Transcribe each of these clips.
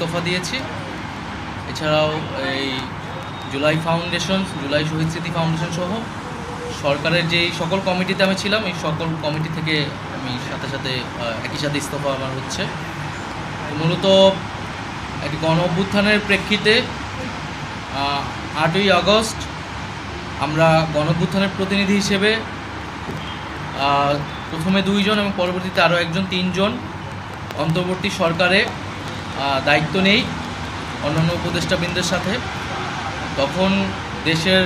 ইস্তফা দিয়েছি। এছাড়াও এই জুলাই ফাউন্ডেশন, জুলাই শহীদ স্মৃতি ফাউন্ডেশন সহ সরকারের যেই সকল কমিটিতে আমি ছিলাম, এই সকল কমিটি থেকে আমি সাথে সাথে একই সাথে ইস্তফা আমার হচ্ছে। মূলত একটি গণ অভ্যুত্থানের প্রেক্ষিতে 8ই আগস্ট আমরা গণ অভ্যুত্থানের প্রতিনিধি হিসেবে প্রথমে 2 জন এবং পরবর্তীতে আরও 1 জন 3 জন অন্তর্বর্তী সরকারে দায়িত্ব নেই অন্যান্য উপদেষ্টাবৃন্দের সাথে। তখন দেশের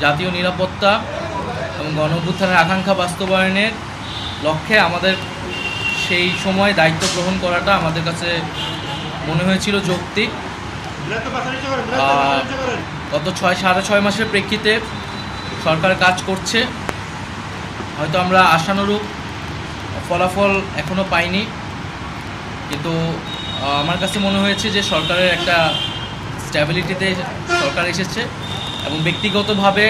জাতীয় নিরাপত্তা এবং গণ অভ্যুত্থানের আকাঙ্ক্ষা বাস্তবায়নের লক্ষ্যে আমাদের সেই সময় দায়িত্ব গ্রহণ করাটা আমাদের কাছে মনে হয়েছিল যৌক্তিক। গত 6.5 মাসের প্রেক্ষিতে সরকার কাজ করছে, হয়তো আমরা আশানুরূপ ফলাফল এখনও পাইনি, কিন্তু আমার কাছে মনে হয়েছে যে সরকারের একটা স্ট্যাবিলিটিতে সরকার এসেছে এবং ব্যক্তিগতভাবে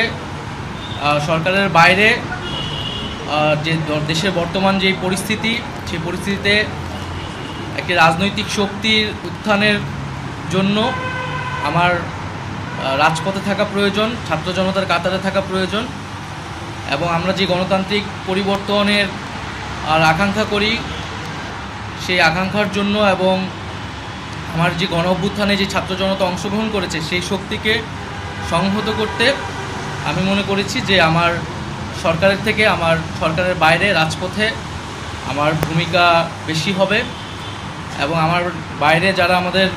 সরকারের বাইরে যে দেশের বর্তমান যে পরিস্থিতি, সেই পরিস্থিতিতে একটি রাজনৈতিক শক্তির উত্থানের জন্য আমার রাজপথে থাকা প্রয়োজন, ছাত্র জনতার কাতারে থাকা প্রয়োজন এবং আমরা যে গণতান্ত্রিক পরিবর্তনের আকাঙ্ক্ষা করি সেই আকাঙ্ক্ষার জন্য এবং আমার যে গণ অভ্যুত্থানে যে ছাত্র জনতা অংশগ্রহণ করেছে সেই শক্তিকে সংহত করতে আমি মনে করেছি যে আমার সরকারের থেকে আমার সরকারের বাইরে রাজপথে আমার ভূমিকা বেশি হবে এবং আমার বাইরে যারা আমাদের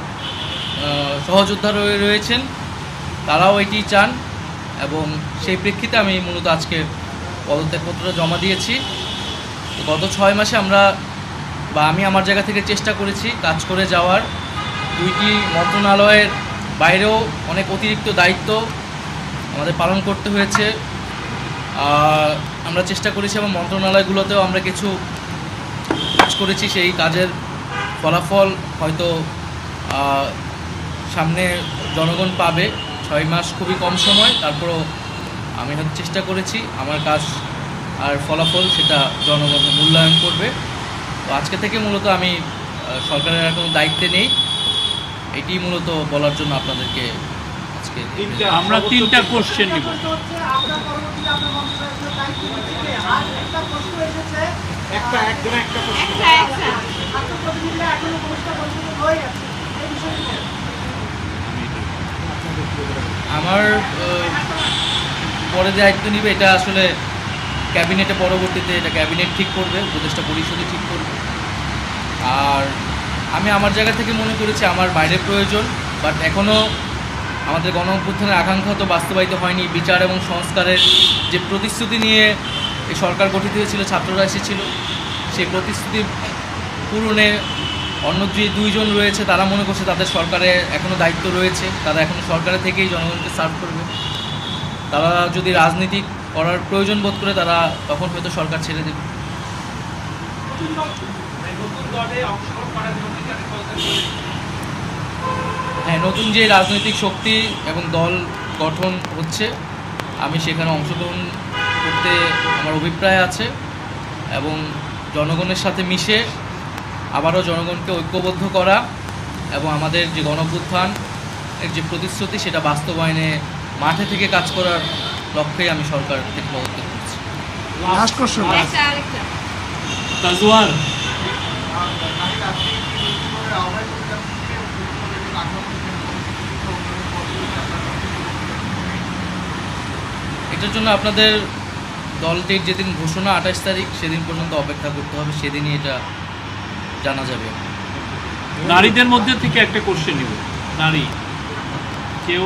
সহযোদ্ধা রয়েছেন তারাও এটি চান এবং সেই প্রেক্ষিতে আমি মূলত আজকে পদত্যাগপত্র জমা দিয়েছি। গত 6 মাসে আমি আমার জায়গা থেকে চেষ্টা করেছি কাজ করে যাওয়ার। 2টি মন্ত্রণালয়ের বাইরেও অনেক অতিরিক্ত দায়িত্ব আমাদের পালন করতে হয়েছে। আমরা চেষ্টা করেছি এবং মন্ত্রণালয়গুলোতেও আমরা কিছু কাজ করেছি। সেই কাজের ফলাফল হয়তো সামনে জনগণ পাবে। 6 মাস খুবই কম সময়, তারপরও আমি চেষ্টা করেছি আমার কাজ আর ফলাফল সেটা জনগণ মূল্যায়ন করবে। তো আজকে থেকে মূলত আমি সরকারের আর কোনো দায়িত্বে নেই, এটি মূলত বলার জন্য আপনাদেরকে আজকে আমরা 3টা কোশ্চেন নিব। আমার পরে দায়িত্ব নিবে এটা আসলে ক্যাবিনেটে, পরবর্তীতে এটা ক্যাবিনেট ঠিক করবে, উপদেষ্টা পরিষদে ঠিক করবে। আর আমি আমার জায়গা থেকে মনে করেছি আমার বাইরে প্রয়োজন, বাট এখনও আমাদের গণ অভ্যুত্থানের আকাঙ্ক্ষা তো বাস্তবায়িত হয়নি। বিচার এবং সংস্কারের যে প্রতিশ্রুতি নিয়ে এই সরকার গঠিত হয়েছিল, ছাত্ররা এসেছিল, সেই প্রতিশ্রুতি পূরণে অন্য যে 2 জন রয়েছে তারা মনে করছে তাদের সরকারে এখনও দায়িত্ব রয়েছে, তারা এখনও সরকারে থেকেই জনগণকে সার্ভ করবে। তারা যদি রাজনীতি করার প্রয়োজন বোধ করে তারা তখন হয়তো সরকার ছেড়ে দেবে। হ্যাঁ, নতুন যে রাজনৈতিক শক্তি এবং দল গঠন হচ্ছে আমি সেখানে অংশগ্রহণ করতে আমার অভিপ্রায় আছে এবং জনগণের সাথে মিশে আবারও জনগণকে ঐক্যবদ্ধ করা এবং আমাদের যে গণ অভ্যুত্থান এর যে প্রতিশ্রুতি সেটা বাস্তবায়নে মাঠে থেকে কাজ করার লক্ষ্যেই আমি সরকার থেকে পদত্যাগ করছি। লাস্ট কোশ্চেন তাজওয়ার, এটার জন্য আপনাদের দলটির যেদিন ঘোষণা 28 তারিখ সেদিন পর্যন্ত অপেক্ষা করতে হবে, সেদিনই এটা জানা যাবে। নারীদের মধ্যে থেকে একটা কোশ্চেন নিব। নারী কেউ?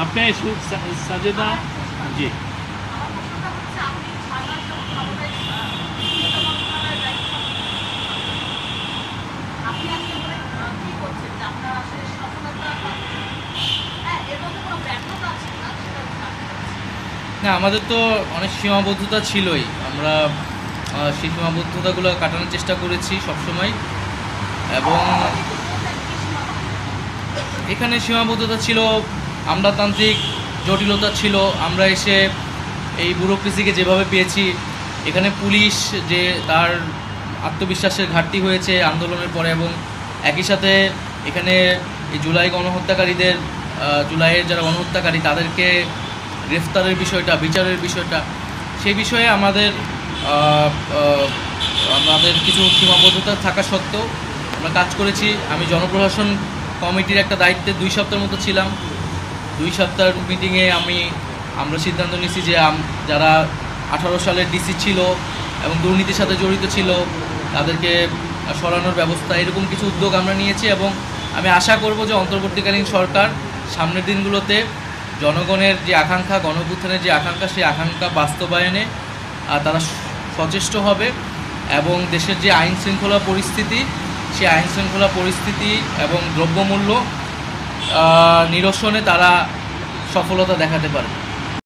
আপনি সাজেদা জি। না, আমাদের তো অনেক সীমাবদ্ধতা ছিলই, আমরা সেই সীমাবদ্ধতাগুলো কাটানোর চেষ্টা করেছি সবসময় এবং এখানে সীমাবদ্ধতা ছিল, আমলাতান্ত্রিক জটিলতা ছিল। আমরা এসে এই ব্যুরোক্রেসিকে যেভাবে পেয়েছি, এখানে পুলিশ যে তার আত্মবিশ্বাসের ঘাটতি হয়েছে আন্দোলনের পরে এবং একই সাথে এখানে এই জুলাই গণহত্যাকারীদের জুলাইয়ের যারা গণহত্যাকারী তাদেরকে গ্রেফতারের বিষয়টা, বিচারের বিষয়টা, সেই বিষয়ে আমাদের কিছু সীমাবদ্ধতা থাকা সত্ত্বেও আমরা কাজ করেছি। আমি জনপ্রশাসন কমিটির একটা দায়িত্বে 2 সপ্তাহের মতো ছিলাম। 2 সপ্তাহের মিটিংয়ে আমরা সিদ্ধান্ত নিয়েছি যে যারা 18 সালের ডিসি ছিল এবং দুর্নীতির সাথে জড়িত ছিল তাদেরকে সরানোর ব্যবস্থা, এরকম কিছু উদ্যোগ আমরা নিয়েছি। এবং আমি আশা করব যে অন্তর্বর্তীকালীন সরকার সামনের দিনগুলোতে জনগণের যে আকাঙ্ক্ষা, গণঅভ্যুত্থানের যে আকাঙ্ক্ষা, সেই আকাঙ্ক্ষা বাস্তবায়নে তারা সচেষ্ট হবে এবং দেশের যে আইন শৃঙ্খলা পরিস্থিতি, সেই আইন শৃঙ্খলা পরিস্থিতি এবং দ্রব্যমূল্য নিরসনে তারা সফলতা দেখাতে পারবে।